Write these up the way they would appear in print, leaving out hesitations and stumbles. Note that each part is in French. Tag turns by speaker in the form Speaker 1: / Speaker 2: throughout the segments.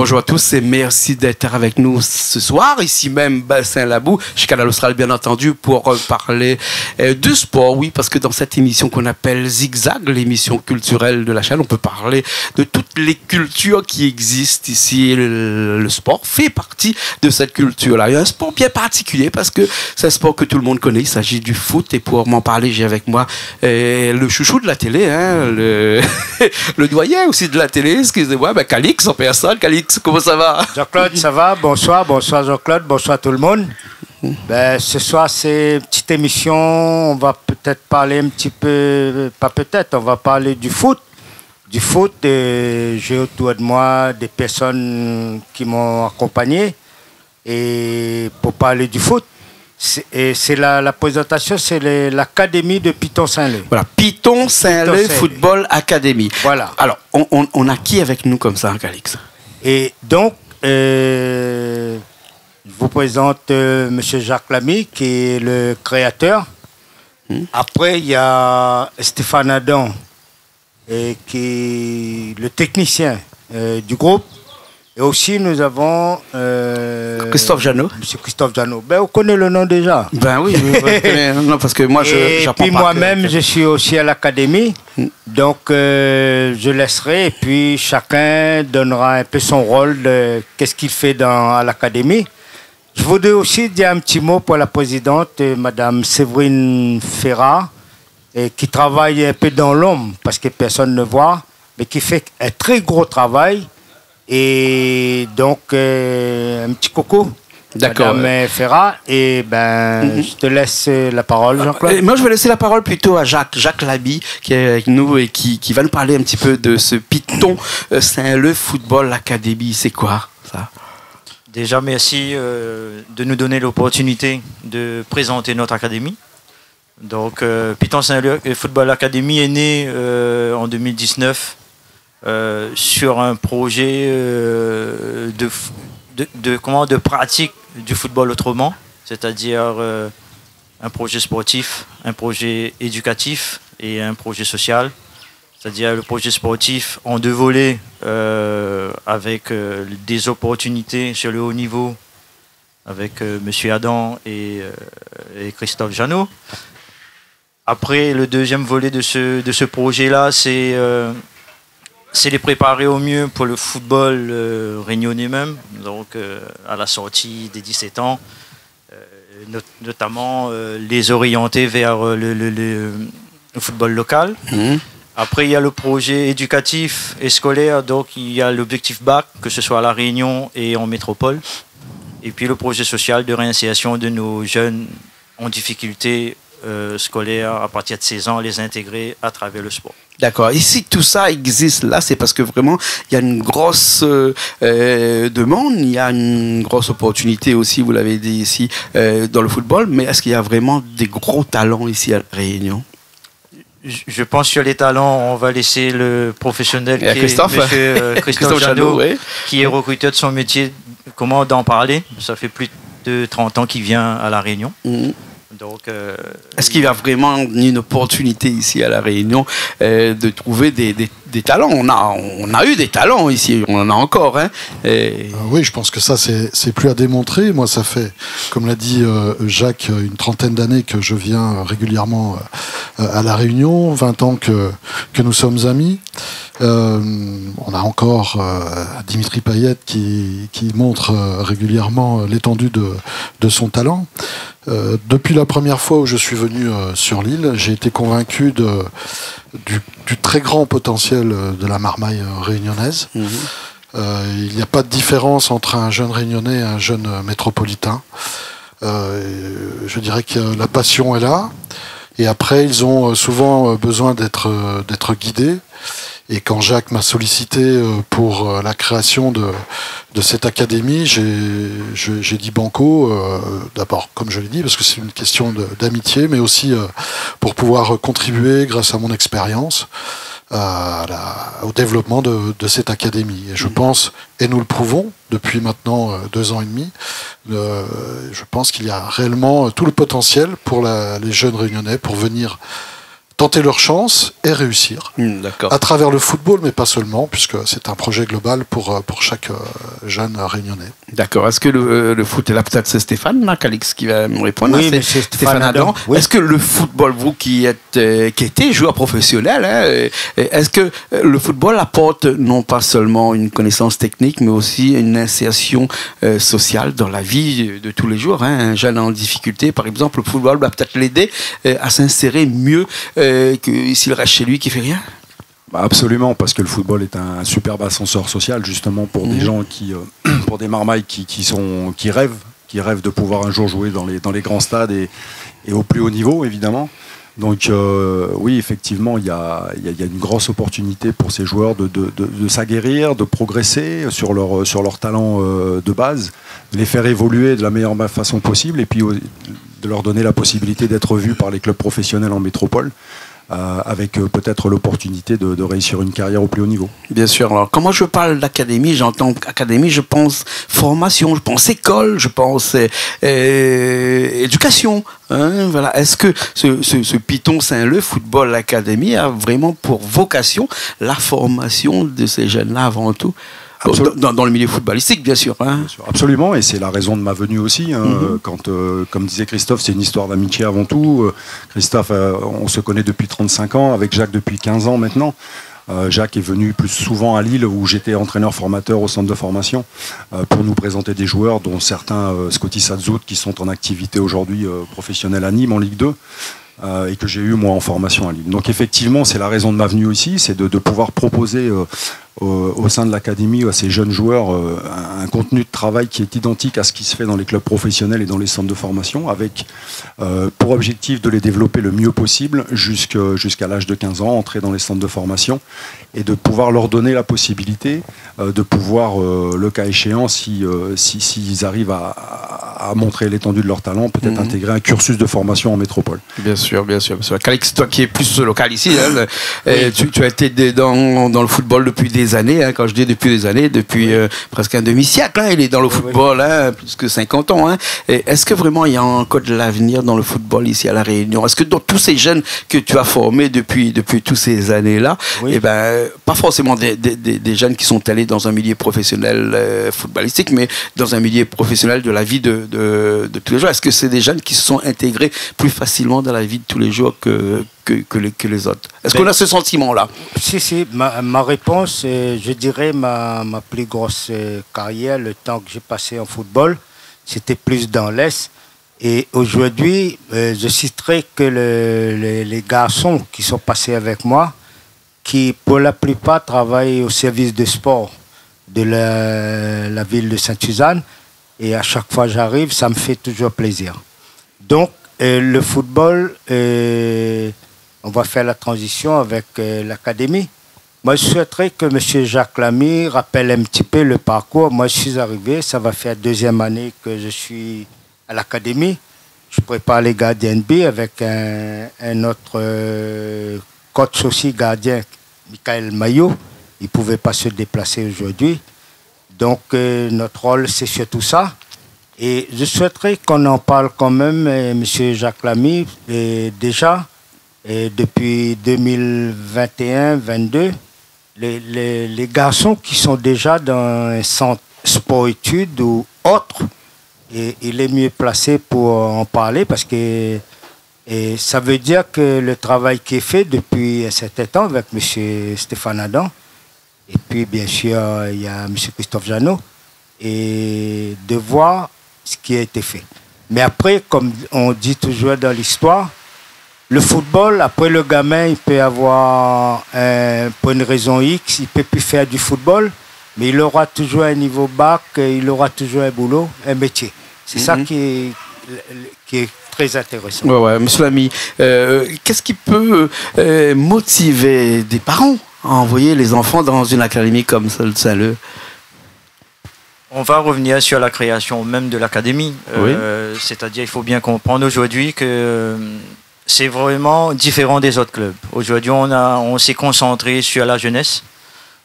Speaker 1: Bonjour à tous et merci d'être avec nous ce soir, ici même Bassin-Labou, chez Canal Austral bien entendu, pour parler du sport. Oui, parce que dans cette émission qu'on appelle Zigzag, l'émission culturelle de la chaîne, on peut parler de toutes les cultures qui existent ici. Le sport fait partie de cette culture-là. Il y a un sport bien particulier parce que c'est un sport que tout le monde connaît. Il s'agit du foot et pour m'en parler, j'ai avec moi le chouchou de la télé, hein, le doyen aussi de la télé, excusez-moi, Calix en personne. Calix, comment ça va?
Speaker 2: Jean-Claude, ça va? Bonsoir Jean-Claude, bonsoir tout le monde. Ce soir, c'est une petite émission, on va peut-être parler un petit peu, pas peut-être, on va parler du foot. Du foot, j'ai autour de moi des personnes qui m'ont accompagné et pour parler du foot. C'est la présentation, c'est l'académie de Piton Saint-Leu.
Speaker 1: Voilà, Piton Saint-Leu Football Academy.
Speaker 2: Voilà.
Speaker 1: Alors, on a qui avec nous comme ça, Calix?
Speaker 2: Et donc, je vous présente M. Jacques Lamy, qui est le créateur. Après, il y a Stéphane Adam, qui est le technicien du groupe. Et aussi, nous avons...
Speaker 1: Christophe Janot.
Speaker 2: Monsieur Christophe Janot. Ben, on connaît le nom déjà.
Speaker 1: Ben oui, non, parce que moi,
Speaker 2: et puis moi-même, je suis aussi à l'académie. Donc, je laisserai et puis chacun donnera un peu son rôle de qu'est-ce qu'il fait à l'académie. Je voudrais aussi dire un petit mot pour la présidente, Madame Séverine Ferrat, qui travaille un peu dans l'ombre parce que personne ne voit, mais qui fait un très gros travail. Et donc, un petit coucou, Madame Ferrat. Et je te laisse la parole, Jean-Claude.
Speaker 1: Moi, je vais laisser la parole plutôt à Jacques Lamy, qui est avec nous et qui va nous parler un petit peu de ce Piton Saint-Leu Football Academy. C'est quoi, ça?
Speaker 3: Déjà, merci de nous donner l'opportunité de présenter notre académie. Donc, Piton Saint-Leu Football Academy est né en 2019. Sur un projet de pratique du football autrement, c'est-à-dire un projet sportif, un projet éducatif et un projet social. C'est-à-dire le projet sportif en deux volets avec des opportunités sur le haut niveau avec M. Adam et Christophe Janot. Après, le deuxième volet de ce projet-là, c'est les préparer au mieux pour le football réunionnais même, donc à la sortie des 17 ans, notamment les orienter vers le football local. Après, il y a le projet éducatif et scolaire, donc il y a l'objectif BAC, que ce soit à La Réunion et en métropole. Et puis le projet social de réinsertion de nos jeunes en difficulté scolaire à partir de 16 ans, les intégrer à travers le sport.
Speaker 1: D'accord. Et si tout ça existe là, c'est parce que vraiment, il y a une grosse demande, il y a une grosse opportunité aussi, vous l'avez dit ici, dans le football, mais est-ce qu'il y a vraiment des gros talents ici à La Réunion?
Speaker 3: Je pense sur les talents, on va laisser le professionnel qui est Christophe Janot, qui est recruteur de son métier, comment d'en parler. Ça fait plus de 30 ans qu'il vient à La Réunion. Donc,
Speaker 1: est-ce qu'il y a vraiment une opportunité ici à La Réunion de trouver des talents? On a eu des talents ici, on en a encore. Hein,
Speaker 4: oui, je pense que ça, c'est plus à démontrer. Moi, ça fait, comme l'a dit Jacques, une trentaine d'années que je viens régulièrement à La Réunion, 20 ans que nous sommes amis. On a encore Dimitri Payet qui montre régulièrement l'étendue de son talent. Depuis la première fois où je suis venu sur l'île, j'ai été convaincu du très grand potentiel de la marmaille réunionnaise. Il n'y a pas de différence entre un jeune réunionnais et un jeune métropolitain. Je dirais que la passion est là. Et après, ils ont souvent besoin d'être guidés. Et quand Jacques m'a sollicité pour la création de cette académie, j'ai dit banco, d'abord, comme je l'ai dit, parce que c'est une question d'amitié, mais aussi pour pouvoir contribuer, grâce à mon expérience, au développement de cette académie. Et je pense, et nous le prouvons depuis maintenant 2 ans et demi, je pense qu'il y a réellement tout le potentiel pour les jeunes réunionnais pour venir tenter leur chance et réussir.
Speaker 1: D'accord.
Speaker 4: À travers le football, mais pas seulement, puisque c'est un projet global pour chaque jeune réunionnais.
Speaker 1: D'accord. Est-ce que le foot, et là peut-être c'est Stéphane Calix qui va me répondre.
Speaker 2: Oui,
Speaker 1: c'est Stéphane Adam. Oui. Est-ce que le football, vous qui étiez joueur professionnel, hein, est-ce que le football apporte non pas seulement une connaissance technique, mais aussi une insertion sociale dans la vie de tous les jours, hein? Un jeune en difficulté, par exemple, le football va peut-être l'aider à s'insérer mieux que s'il reste chez lui qui fait rien.
Speaker 5: Bah absolument, parce que le football est un superbe ascenseur social justement pour des gens pour des marmailles qui rêvent de pouvoir un jour jouer dans les grands stades et au plus haut niveau évidemment. Donc oui, effectivement, il y a une grosse opportunité pour ces joueurs de s'aguerrir, de progresser sur leur talent de base, de les faire évoluer de la meilleure façon possible et puis de leur donner la possibilité d'être vus par les clubs professionnels en métropole. Avec peut-être l'opportunité de réussir une carrière au plus haut niveau.
Speaker 1: Bien sûr. Alors, quand moi je parle d'académie, j'entends académie, je pense formation, je pense école, je pense éducation. Hein, voilà. Est-ce que ce Piton Saint-Leu Football Academy a vraiment pour vocation la formation de ces jeunes-là avant tout? Dans le milieu footballistique, bien sûr, hein.
Speaker 5: Bien sûr. Absolument, et c'est la raison de ma venue aussi. Hein, quand, comme disait Christophe, c'est une histoire d'amitié avant tout. Christophe, on se connaît depuis 35 ans, avec Jacques depuis 15 ans maintenant. Jacques est venu plus souvent à Lille, où j'étais entraîneur-formateur au centre de formation, pour nous présenter des joueurs, dont certains, Scotty Sadzout, qui sont en activité aujourd'hui professionnelle à Nîmes, en Ligue 2. Et que j'ai eu moi en formation à Lille. Donc effectivement, c'est la raison de ma venue ici, c'est de pouvoir proposer au sein de l'académie à ces jeunes joueurs un contenu de travail qui est identique à ce qui se fait dans les clubs professionnels et dans les centres de formation, avec pour objectif de les développer le mieux possible jusqu'à l'âge de 15 ans, entrer dans les centres de formation et de pouvoir leur donner la possibilité de pouvoir, le cas échéant, s'ils arrivent à montrer l'étendue de leur talent, peut-être intégrer un cursus de formation en métropole.
Speaker 1: Bien sûr, bien sûr. Calix, toi qui es plus local ici, hein, tu as été dans le football depuis des années, hein, quand je dis depuis des années, depuis presque un demi-siècle, hein, il est dans le football, hein, plus que 50 ans. Hein. Est-ce que vraiment il y a encore de l'avenir dans le football ici à La Réunion? Est-ce que dans tous ces jeunes que tu as formés depuis toutes ces années-là, eh ben, pas forcément des jeunes qui sont allés dans un milieu professionnel footballistique, mais dans un milieu professionnel de la vie de tous les jours, est-ce que c'est des jeunes qui se sont intégrés plus facilement dans la vie de tous les jours que les autres? Est-ce qu'on a ce sentiment-là?
Speaker 2: Si. Ma réponse, je dirais ma plus grosse carrière, le temps que j'ai passé en football, c'était plus dans l'Est. Et aujourd'hui, je citerai que les garçons qui sont passés avec moi, qui pour la plupart travaillent au service de sport de la ville de Sainte-Suzanne. Et à chaque fois que j'arrive, ça me fait toujours plaisir. Donc, le football, on va faire la transition avec l'académie. Moi, je souhaiterais que M. Jacques Lamy rappelle un petit peu le parcours. Moi, je suis arrivé, ça va faire 2e année que je suis à l'académie. Je prépare les gardiens de but avec un autre coach aussi gardien, Michael Maillot. Il ne pouvait pas se déplacer aujourd'hui. Donc, notre rôle, c'est surtout ça. Et je souhaiterais qu'on en parle quand même, M. Jacques Lamy, déjà, depuis 2021-22, les garçons qui sont déjà dans un centre sport-études ou autre, et il est mieux placé pour en parler parce que ça veut dire que le travail qui est fait depuis un certain temps avec M. Stéphane Adam, et puis bien sûr il y a M. Christophe Jeannot, et de voir ce qui a été fait. Mais après, comme on dit toujours dans l'histoire, le football, après le gamin, il peut avoir, pour une raison X, il ne peut plus faire du football, mais il aura toujours un niveau bac, il aura toujours un boulot, un métier. C'est ça qui est très intéressant.
Speaker 1: Ouais, monsieur Lamy, qu'est-ce qui peut motiver des parents à envoyer les enfants dans une académie comme Saint-Leu?
Speaker 3: On va revenir sur la création même de l'académie.
Speaker 1: Oui.
Speaker 3: C'est-à-dire, il faut bien comprendre aujourd'hui que c'est vraiment différent des autres clubs. Aujourd'hui, on s'est concentré sur la jeunesse.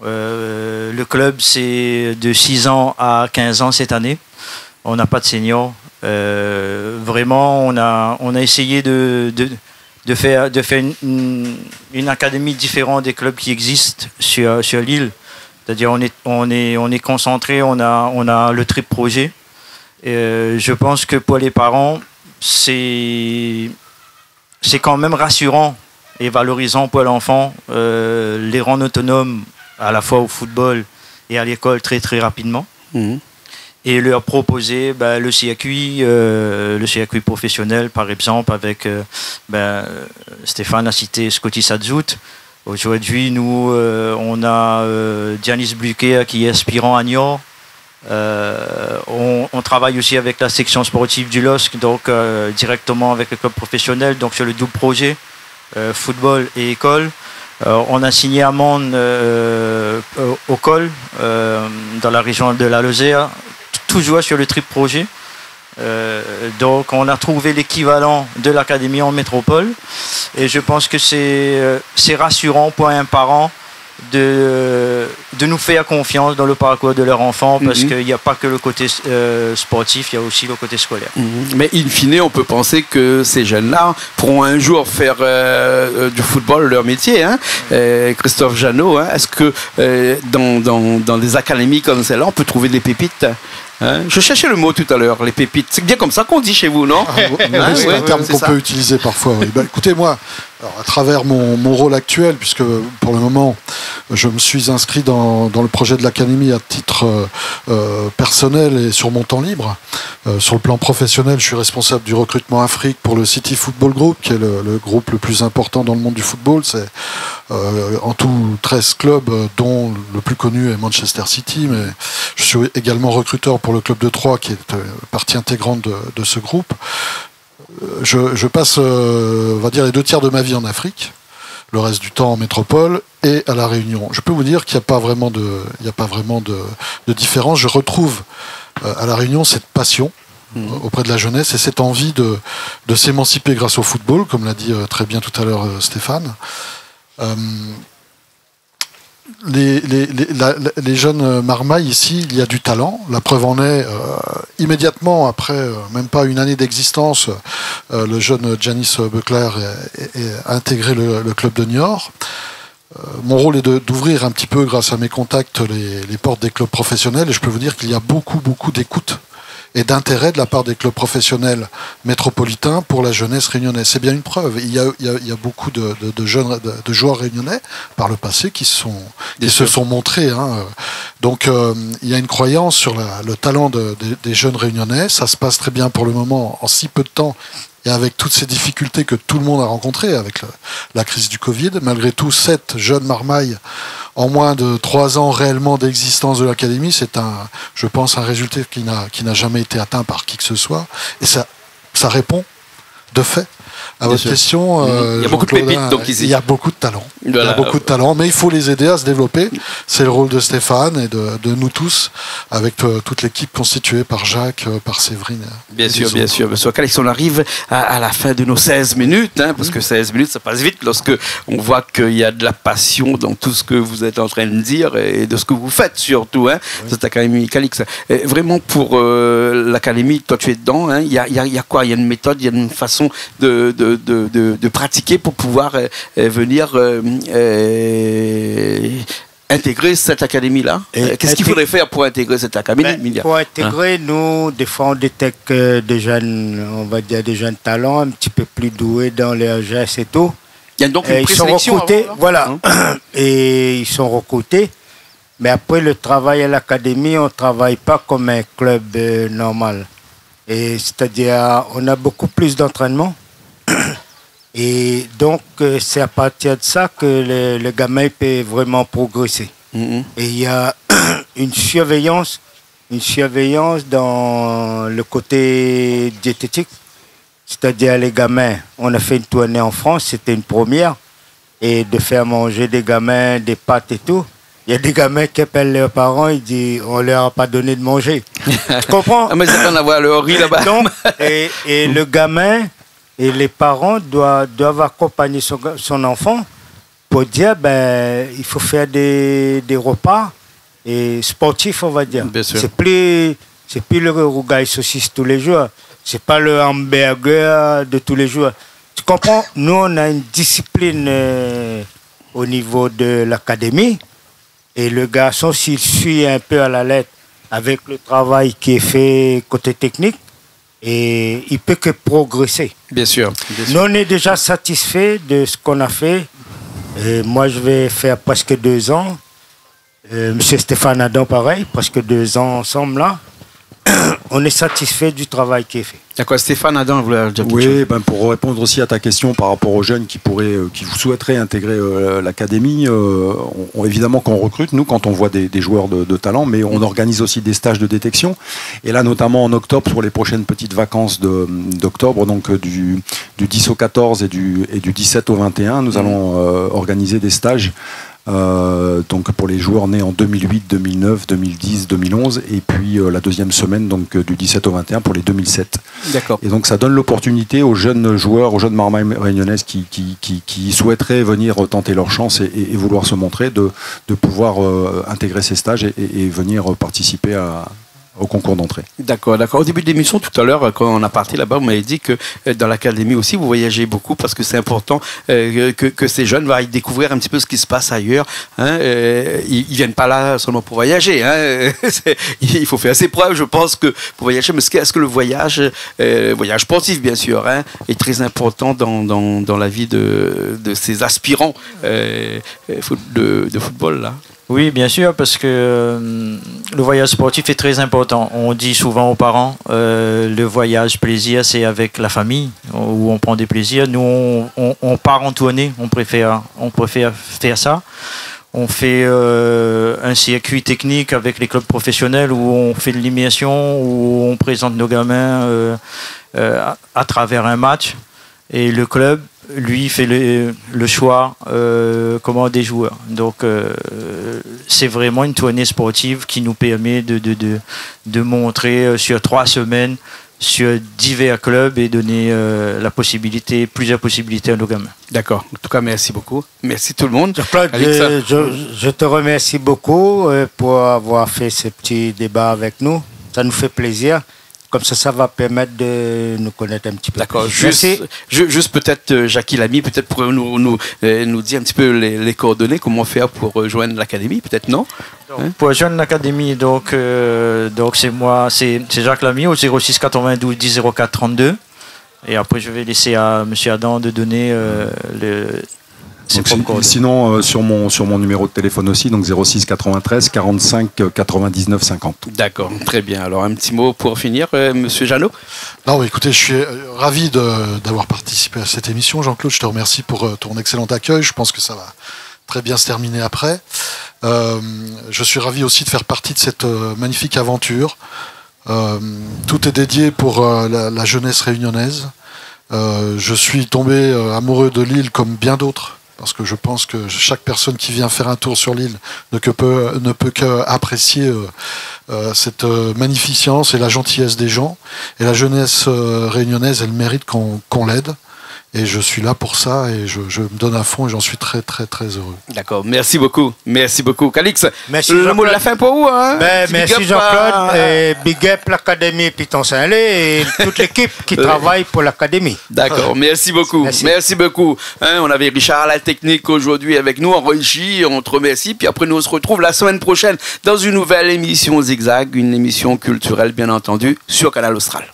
Speaker 3: Le club, c'est de 6 ans à 15 ans cette année. On n'a pas de seniors. Vraiment, on a essayé de de faire une académie différente des clubs qui existent sur l'île. C'est-à-dire on est concentré, on a le trip projet. Et je pense que pour les parents, c'est quand même rassurant et valorisant pour l'enfant, les rendre autonomes à la fois au football et à l'école très très rapidement. Et leur proposer le circuit professionnel, par exemple, avec Stéphane a cité Scotty Sadzout. Aujourd'hui, nous, on a Dianis Bluquet qui est aspirant à Niort. On travaille aussi avec la section sportive du LOSC, donc directement avec le club professionnel, donc sur le double projet, football et école. On a signé à Mende au Col, dans la région de la Lozère, toujours sur le trip projet. Donc on a trouvé l'équivalent de l'académie en métropole et je pense que c'est rassurant pour un parent de nous faire confiance dans le parcours de leur enfant parce qu'il n'y a pas que le côté sportif, il y a aussi le côté scolaire.
Speaker 1: Mais in fine, on peut penser que ces jeunes-là pourront un jour faire du football leur métier. Hein. Christophe Jeannot, hein. Est-ce que dans des académies comme celle-là, on peut trouver des pépites? Hein, je cherchais le mot tout à l'heure, les pépites. C'est bien comme ça qu'on dit chez vous, non?
Speaker 4: C'est un terme qu'on peut utiliser parfois. Oui. Écoutez, moi, alors, à travers mon rôle actuel, puisque pour le moment, je me suis inscrit dans le projet de l'Académie à titre personnel et sur mon temps libre. Sur le plan professionnel, je suis responsable du recrutement Afrique pour le City Football Group, qui est le groupe le plus important dans le monde du football. C'est en tout 13 clubs, dont le plus connu est Manchester City, mais je suis également recruteur pour le club de Troyes, qui est partie intégrante de ce groupe. Je passe, on va dire, les 2/3 de ma vie en Afrique, le reste du temps en métropole et à La Réunion. Je peux vous dire qu'il n'y a pas vraiment de différence. Je retrouve à La Réunion cette passion auprès de la jeunesse et cette envie de s'émanciper grâce au football, comme l'a dit très bien tout à l'heure Stéphane. Les jeunes marmailles ici, il y a du talent. La preuve en est, immédiatement après même pas une année d'existence, le jeune Dianis Bluquet a intégré le club de Niort. Mon rôle est d'ouvrir un petit peu, grâce à mes contacts, les portes des clubs professionnels, et je peux vous dire qu'il y a beaucoup d'écoute et d'intérêt de la part des clubs professionnels métropolitains pour la jeunesse réunionnaise. C'est bien une preuve. Il y a beaucoup de joueurs réunionnais par le passé qui se sont montrés. Hein. Donc il y a une croyance sur le talent des jeunes réunionnais. Ça se passe très bien pour le moment en si peu de temps. Et avec toutes ces difficultés que tout le monde a rencontrées avec la crise du Covid, malgré tout, 7 jeunes marmailles en moins de 3 ans réellement d'existence de l'Académie, c'est je pense, un résultat qui n'a jamais été atteint par qui que ce soit. Et ça répond, de fait, à votre question.
Speaker 1: Il y a beaucoup de pépites, donc ici.
Speaker 4: Il y a beaucoup de talent.
Speaker 1: Voilà.
Speaker 4: Il y a beaucoup de talent, mais il faut les aider à se développer. C'est le rôle de Stéphane et de nous tous, avec toute l'équipe constituée par Jacques, par Séverine.
Speaker 1: Bien sûr. Monsieur Calix, on arrive à la fin de nos 16 minutes, hein, parce que 16 minutes, ça passe vite lorsque on voit qu'il y a de la passion dans tout ce que vous êtes en train de dire et de ce que vous faites surtout, hein, cette Académie Calix. Vraiment, pour l'Académie, toi tu es dedans, hein, il y a quoi? Il y a une méthode, il y a une façon de pratiquer pour pouvoir venir intégrer cette académie-là. Qu'est-ce qu'il faudrait faire pour intégrer cette académie?
Speaker 2: Pour intégrer, nous, des fois, on détecte des jeunes, on va dire des jeunes talents, un petit peu plus doués dans les gestes et tout.
Speaker 1: Il y a donc une présélection.
Speaker 2: Ils sont recrutés, voilà. Et ils sont recrutés. Mais après, le travail à l'académie, on ne travaille pas comme un club normal. C'est-à-dire, on a beaucoup plus d'entraînement. Et donc, c'est à partir de ça que le gamin peut vraiment progresser. Et il y a une surveillance dans le côté diététique. C'est-à-dire, les gamins, on a fait une tournée en France, c'était une première. Et de faire manger des gamins, des pâtes et tout. Il y a des gamins qui appellent leurs parents, ils disent on leur a pas donné de manger. Tu comprends?
Speaker 1: Mais c'est en avoir le riz là-bas.
Speaker 2: Donc, et le gamin et les parents doivent accompagner son enfant pour dire il faut faire des repas et sportifs, on va dire. C'est plus le rougail saucisse tous les jours. C'est pas le hamburger de tous les jours. Tu comprends? Nous, on a une discipline au niveau de l'académie. Et le garçon, s'il suit un peu à la lettre avec le travail qui est fait côté technique, et il peut que progresser.
Speaker 1: Bien sûr.
Speaker 2: Nous, on est déjà satisfait de ce qu'on a fait. Et moi, je vais faire presque 2 ans. Monsieur Stéphane Adam, pareil, presque 2 ans ensemble là. On est satisfait du travail qui est fait.
Speaker 1: D'accord, Stéphane Adam voulait dire quelque chose.
Speaker 5: Oui, pour répondre aussi à ta question par rapport aux jeunes qui souhaiteraient intégrer l'académie, évidemment qu'on recrute, nous, quand on voit des joueurs de talent, mais on organise aussi des stages de détection. Et là, notamment en octobre, pour les prochaines petites vacances d'octobre, donc du 10 au 14 et du 17 au 21, nous allons organiser des stages. Donc pour les joueurs nés en 2008, 2009, 2010, 2011 et puis la deuxième semaine donc du 17 au 21 pour les 2007.
Speaker 1: D'accord.
Speaker 5: Et donc ça donne l'opportunité aux jeunes joueurs, aux jeunes marmailles réunionnaises qui souhaiteraient venir tenter leur chance et vouloir se montrer de pouvoir intégrer ces stages et venir participer au concours d'entrée.
Speaker 1: D'accord, d'accord. Au début de l'émission, tout à l'heure, quand on a parti là-bas, vous m'avez dit que dans l'académie aussi, vous voyagez beaucoup parce que c'est important que ces jeunes aillent découvrir un petit peu ce qui se passe ailleurs. Hein. Ils viennent pas là seulement pour voyager. Hein. Il faut faire ses preuves, je pense, que pour voyager. Mais est-ce que le voyage sportif, bien sûr, hein, est très important dans la vie de ces aspirants de football là?
Speaker 3: Oui, bien sûr, parce que le voyage sportif est très important. On dit souvent aux parents, le voyage plaisir, c'est avec la famille, où on prend des plaisirs. Nous, on part en tournée, on préfère faire ça. On fait un circuit technique avec les clubs professionnels où on fait de l'immersion, où on présente nos gamins à travers un match. Et le club, lui, fait le choix des joueurs. Donc, c'est vraiment une tournée sportive qui nous permet de montrer sur 3 semaines, sur divers clubs et donner plusieurs possibilités à nos gamins.
Speaker 1: D'accord. En tout cas, merci beaucoup. Merci tout le monde.
Speaker 2: Claude, je te remercie beaucoup pour avoir fait ce petit débat avec nous. Ça nous fait plaisir. Comme ça va permettre de nous connaître un petit peu.
Speaker 1: D'accord. Juste peut-être, Jackie Lamy, peut-être pour nous dire un petit peu les coordonnées, comment faire pour rejoindre l'académie, peut-être, non?
Speaker 3: Pour rejoindre l'académie, donc c'est moi, c'est Jacques Lamy au 06 92 10 04 32. Et après, je vais laisser à M. Adam de donner
Speaker 5: sinon, sur mon numéro de téléphone aussi, donc 06 93 45 99 50.
Speaker 1: D'accord, très bien. Alors, un petit mot pour finir, Monsieur Jeannot.
Speaker 4: Non, écoutez, je suis ravi d'avoir participé à cette émission. Jean-Claude, je te remercie pour ton excellent accueil. Je pense que ça va très bien se terminer après. Je suis ravi aussi de faire partie de cette magnifique aventure. Tout est dédié pour la jeunesse réunionnaise. Je suis tombé amoureux de l'île comme bien d'autres. Parce que je pense que chaque personne qui vient faire un tour sur l'île ne peut qu'apprécier cette magnificence et la gentillesse des gens. Et la jeunesse réunionnaise, elle mérite qu'on l'aide. Et je suis là pour ça et je me donne à fond et j'en suis très très très heureux.
Speaker 1: D'accord, merci beaucoup. Merci beaucoup. Calix,
Speaker 2: merci
Speaker 1: le mot de la fin pour vous. Hein?
Speaker 2: Merci Jean-Claude. Et big up l'Académie Piton-Saint-Lé et toute l'équipe qui travaille pour l'Académie.
Speaker 1: D'accord, merci beaucoup. Merci beaucoup. Hein, on avait Richard à la technique aujourd'hui avec nous en régie. On te remercie. Puis après, nous on se retrouve la semaine prochaine dans une nouvelle émission Zigzag, une émission culturelle bien entendu sur Canal Austral.